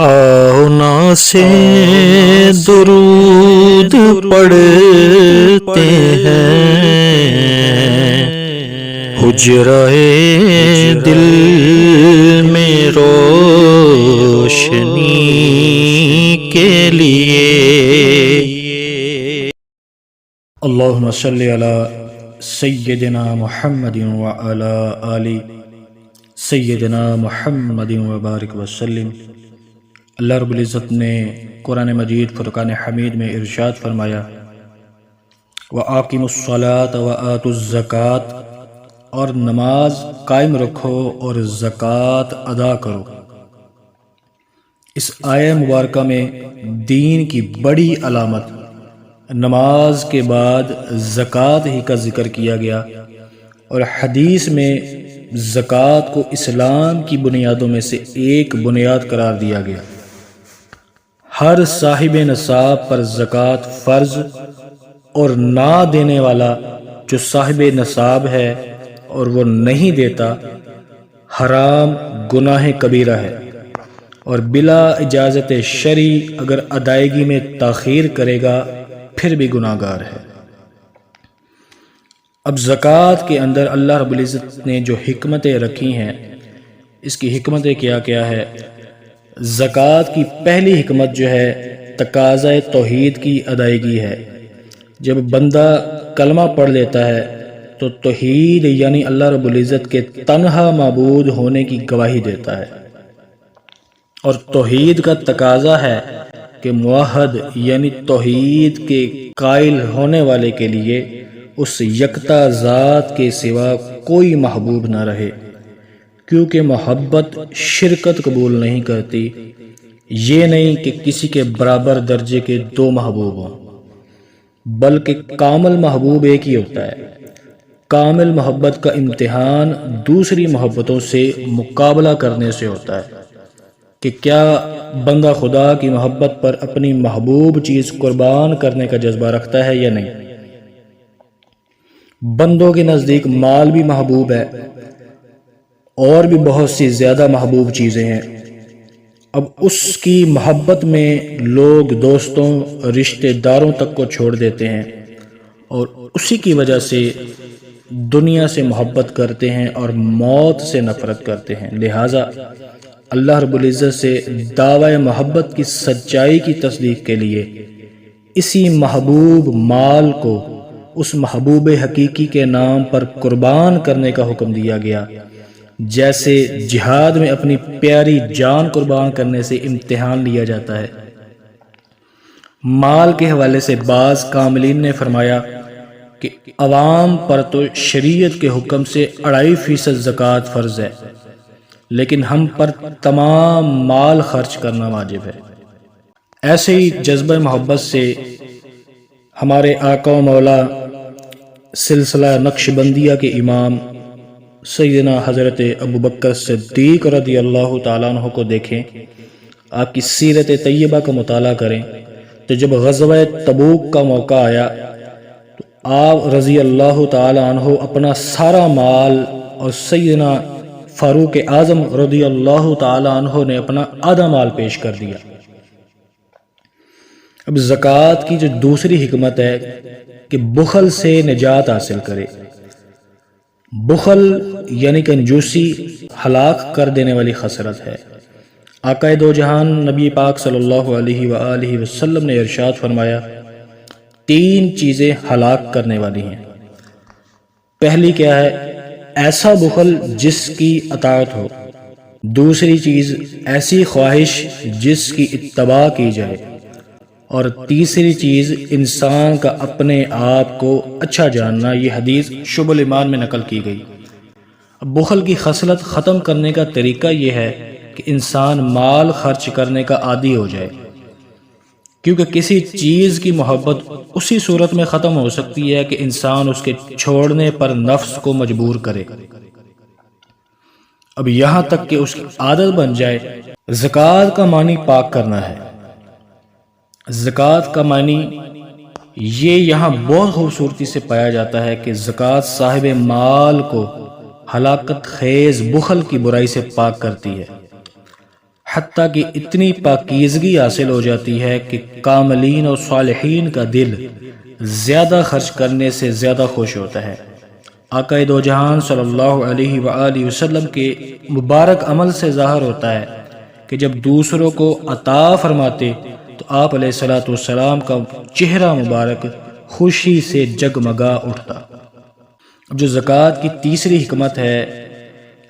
آونا سے درود پڑھتے ہیں حجرہ دل میں روشنی کے لیے۔ اللہم صلی علی سیدنا محمد وعلی آل سیدنا محمد وبارک وسلم۔ اللہ رب العزت نے قرآن مجید فرقان حمید میں ارشاد فرمایا، وَآقِمُوا الصَّلَاةَ وَآتُوا الزَّكَاةَ، اور نماز قائم رکھو اور زکوٰۃ ادا کرو۔ اس آیہ مبارکہ میں دین کی بڑی علامت نماز کے بعد زکوٰۃ ہی کا ذکر کیا گیا، اور حدیث میں زکوٰۃ کو اسلام کی بنیادوں میں سے ایک بنیاد قرار دیا گیا۔ ہر صاحب نصاب پر زکوٰۃ فرض، اور نہ دینے والا جو صاحب نصاب ہے اور وہ نہیں دیتا حرام گناہ کبیرہ ہے، اور بلا اجازت شرعی اگر ادائیگی میں تاخیر کرے گا پھر بھی گناہ گار ہے۔ اب زکوٰۃ کے اندر اللہ رب العزت نے جو حکمتیں رکھی ہیں، اس کی حکمتیں کیا کیا ہے؟ زکوٰۃ کی پہلی حکمت جو ہے تقاضۂ توحید کی ادائیگی ہے۔ جب بندہ کلمہ پڑھ لیتا ہے تو توحید یعنی اللہ رب العزت کے تنہا معبود ہونے کی گواہی دیتا ہے، اور توحید کا تقاضا ہے کہ موحد یعنی توحید کے قائل ہونے والے کے لیے اس یکتا ذات کے سوا کوئی محبوب نہ رہے، کیونکہ محبت شرکت قبول نہیں کرتی۔ یہ نہیں کہ کسی کے برابر درجے کے دو محبوب ہوں، بلکہ کامل محبوب ایک ہی ہوتا ہے۔ کامل محبت کا امتحان دوسری محبتوں سے مقابلہ کرنے سے ہوتا ہے کہ کیا بندہ خدا کی محبت پر اپنی محبوب چیز قربان کرنے کا جذبہ رکھتا ہے یا نہیں۔ بندوں کے نزدیک مال بھی محبوب ہے، اور بھی بہت سی زیادہ محبوب چیزیں ہیں۔ اب اس کی محبت میں لوگ دوستوں رشتہ داروں تک کو چھوڑ دیتے ہیں، اور اسی کی وجہ سے دنیا سے محبت کرتے ہیں اور موت سے نفرت کرتے ہیں۔ لہٰذا اللہ رب العزت سے دعوی محبت کی سچائی کی تصدیق کے لیے اسی محبوب مال کو اس محبوب حقیقی کے نام پر قربان کرنے کا حکم دیا گیا، جیسے جہاد میں اپنی پیاری جان قربان کرنے سے امتحان لیا جاتا ہے۔ مال کے حوالے سے بعض کاملین نے فرمایا کہ عوام پر تو شریعت کے حکم سے 2.5% زکوٰۃ فرض ہے، لیکن ہم پر تمام مال خرچ کرنا واجب ہے۔ ایسے ہی جذبہ محبت سے ہمارے آقا و مولا سلسلہ نقشبندیہ کے امام سیدنا حضرت ابوبکر صدیق رضی اللہ تعالیٰ عنہ کو دیکھیں، آپ کی سیرت طیبہ کا مطالعہ کریں تو جب غزوہ تبوک کا موقع آیا تو آپ رضی اللہ تعالیٰ عنہ اپنا سارا مال، اور سیدنا فاروق اعظم رضی اللہ تعالیٰ عنہ نے اپنا آدھا مال پیش کر دیا۔ اب زکوٰۃ کی جو دوسری حکمت ہے کہ بخل سے نجات حاصل کرے۔ بخل یعنی کنجوسی ہلاک کر دینے والی خسرت ہے۔ آقا دو جہان نبی پاک صلی اللہ علیہ وآلہ وسلم نے ارشاد فرمایا، 3 چیزیں ہلاک کرنے والی ہیں۔ پہلی کیا ہے؟ ایسا بخل جس کی اطاعت ہو۔ دوسری چیز ایسی خواہش جس کی اتباع کی جائے، اور تیسری چیز انسان کا اپنے آپ کو اچھا جاننا۔ یہ حدیث شعب الایمان میں نقل کی گئی۔ اب بخل کی خصلت ختم کرنے کا طریقہ یہ ہے کہ انسان مال خرچ کرنے کا عادی ہو جائے، کیونکہ کسی چیز کی محبت اسی صورت میں ختم ہو سکتی ہے کہ انسان اس کے چھوڑنے پر نفس کو مجبور کرے۔ اب یہاں تک کہ اس کی عادت بن جائے۔ زکوٰۃ کا معنی پاک کرنا ہے۔ زکوٰۃ کا معنی یہ یہاں بہت خوبصورتی سے پایا جاتا ہے کہ زکوٰۃ صاحب مال کو ہلاکت خیز بخل کی برائی سے پاک کرتی ہے۔ حتیٰ کہ اتنی پاکیزگی حاصل ہو جاتی ہے کہ کاملین اور صالحین کا دل زیادہ خرچ کرنے سے زیادہ خوش ہوتا ہے۔ آقا دو جہان صلی اللہ علیہ وآلہ وسلم کے مبارک عمل سے ظاہر ہوتا ہے کہ جب دوسروں کو عطا فرماتے تو آپ علیہ الصلوۃ والسلام کا چہرہ مبارک خوشی سے جگمگا اٹھتا۔ جو زکوٰۃ کی تیسری حکمت ہے،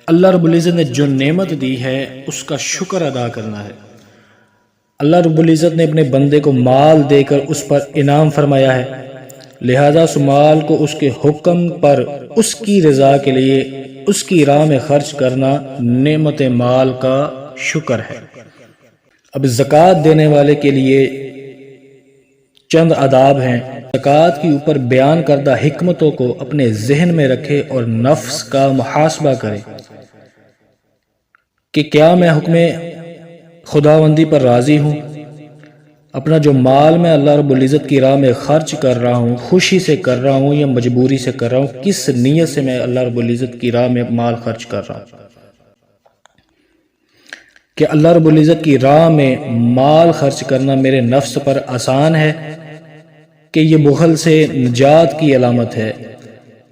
اللہ رب العزت نے جو نعمت دی ہے اس کا شکر ادا کرنا ہے۔ اللہ رب العزت نے اپنے بندے کو مال دے کر اس پر انعام فرمایا ہے، لہذا اس مال کو اس کے حکم پر اس کی رضا کے لیے اس کی راہ میں خرچ کرنا نعمت مال کا شکر ہے۔ اب زکوٰۃ دینے والے کے لیے چند آداب ہیں۔ زکوٰۃ کے اوپر بیان کردہ حکمتوں کو اپنے ذہن میں رکھے اور نفس کا محاسبہ کرے کہ کیا میں حکم خداوندی پر راضی ہوں؟ اپنا جو مال میں اللہ رب العزت کی راہ میں خرچ کر رہا ہوں، خوشی سے کر رہا ہوں یا مجبوری سے کر رہا ہوں، کس نیت سے میں اللہ رب العزت کی راہ میں مال خرچ کر رہا ہوں؟ کہ اللہ رب العزت کی راہ میں مال خرچ کرنا میرے نفس پر آسان ہے کہ یہ بخل سے نجات کی علامت ہے؟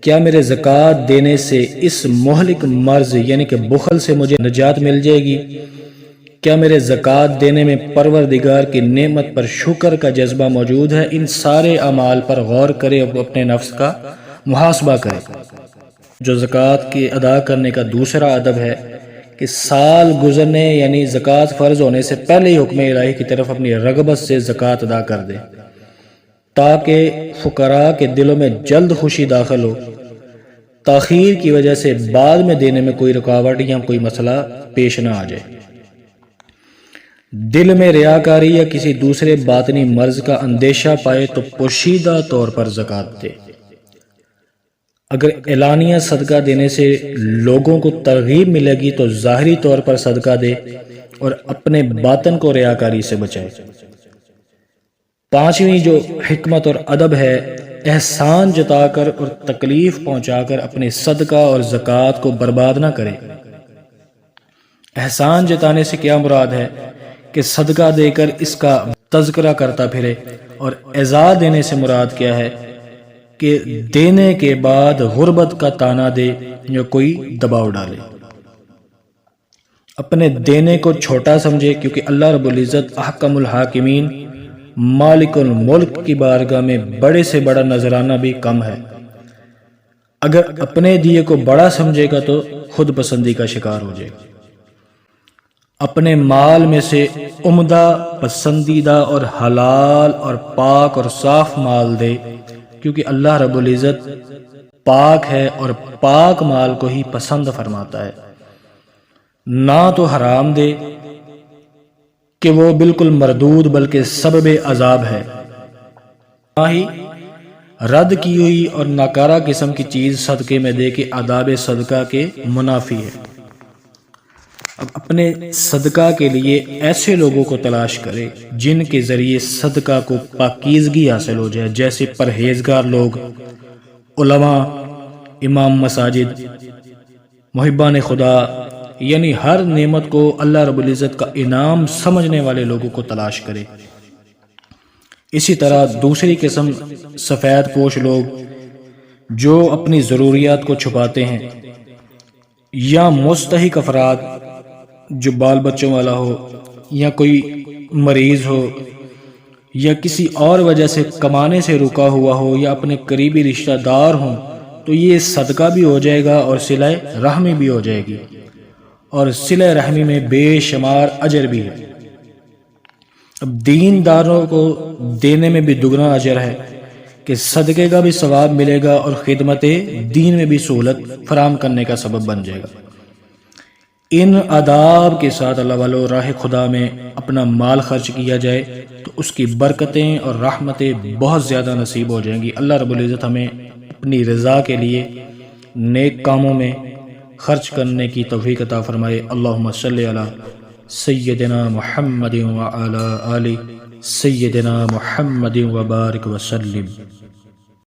کیا میرے زکوٰۃ دینے سے اس مہلک مرض یعنی کہ بخل سے مجھے نجات مل جائے گی؟ کیا میرے زکوٰۃ دینے میں پروردگار کی نعمت پر شکر کا جذبہ موجود ہے؟ ان سارے اعمال پر غور کرے اور اپنے نفس کا محاسبہ کرے۔ جو زکوٰۃ کے ادا کرنے کا دوسرا ادب ہے کہ سال گزرنے یعنی زکوٰۃ فرض ہونے سے پہلے ہی حکم الہی کی طرف اپنی رغبت سے زکوٰۃ ادا کر دے تاکہ فقراء کے دلوں میں جلد خوشی داخل ہو، تاخیر کی وجہ سے بعد میں دینے میں کوئی رکاوٹ یا کوئی مسئلہ پیش نہ آ جائے۔ دل میں ریاکاری یا کسی دوسرے باطنی مرض کا اندیشہ پائے تو پوشیدہ طور پر زکوٰۃ دے۔ اگر اعلانیہ صدقہ دینے سے لوگوں کو ترغیب ملے گی تو ظاہری طور پر صدقہ دے اور اپنے باطن کو ریاکاری سے بچائے۔ پانچویں جو حکمت اور ادب ہے، احسان جتا کر اور تکلیف پہنچا کر اپنے صدقہ اور زکوٰۃ کو برباد نہ کرے۔ احسان جتانے سے کیا مراد ہے کہ صدقہ دے کر اس کا تذکرہ کرتا پھرے، اور اعزاء دینے سے مراد کیا ہے کہ دینے کے بعد غربت کا تانا دے یا کوئی دباؤ ڈالے۔ اپنے دینے کو چھوٹا سمجھے، کیونکہ اللہ رب العزت احکم الحاکمین مالک الملک کی بارگاہ میں بڑے سے بڑا نذرانہ بھی کم ہے۔ اگر اپنے دیے کو بڑا سمجھے گا تو خود پسندی کا شکار ہو جائے گا۔ اپنے مال میں سے عمدہ، پسندیدہ اور حلال اور پاک اور صاف مال دے، کیونکہ اللہ رب العزت پاک ہے اور پاک مال کو ہی پسند فرماتا ہے۔ نہ تو حرام دے کہ وہ بالکل مردود بلکہ سبب عذاب ہے، نہ ہی رد کی ہوئی اور ناکارہ قسم کی چیز صدقے میں دے کہ آداب صدقہ کے منافی ہے۔ اب اپنے صدقہ کے لیے ایسے لوگوں کو تلاش کرے جن کے ذریعے صدقہ کو پاکیزگی حاصل ہو جائے، جیسے پرہیزگار لوگ، علماء، امام مساجد، محبان خدا، یعنی ہر نعمت کو اللہ رب العزت کا انعام سمجھنے والے لوگوں کو تلاش کرے۔ اسی طرح دوسری قسم سفید پوش لوگ جو اپنی ضروریات کو چھپاتے ہیں، یا مستحق افراد جو بال بچوں والا ہو یا کوئی مریض ہو یا کسی اور وجہ سے کمانے سے رکا ہوا ہو یا اپنے قریبی رشتہ دار ہوں، تو یہ صدقہ بھی ہو جائے گا اور صلہ رحمی بھی ہو جائے گی، اور صلہ رحمی میں بے شمار اجر بھی ہے۔ اب دینداروں کو دینے میں بھی دگنا اجر ہے کہ صدقے کا بھی ثواب ملے گا اور خدمت دین میں بھی سہولت فراہم کرنے کا سبب بن جائے گا۔ ان آداب کے ساتھ اللہ والو راہ خدا میں اپنا مال خرچ کیا جائے تو اس کی برکتیں اور رحمتیں بہت زیادہ نصیب ہو جائیں گی۔ اللہ رب العزت ہمیں اپنی رضا کے لیے نیک کاموں میں خرچ کرنے کی توفیق عطا فرمائے۔ اللہم صلی علی سیدنا محمد وعلی آل سیدنا محمد وبارک وسلم۔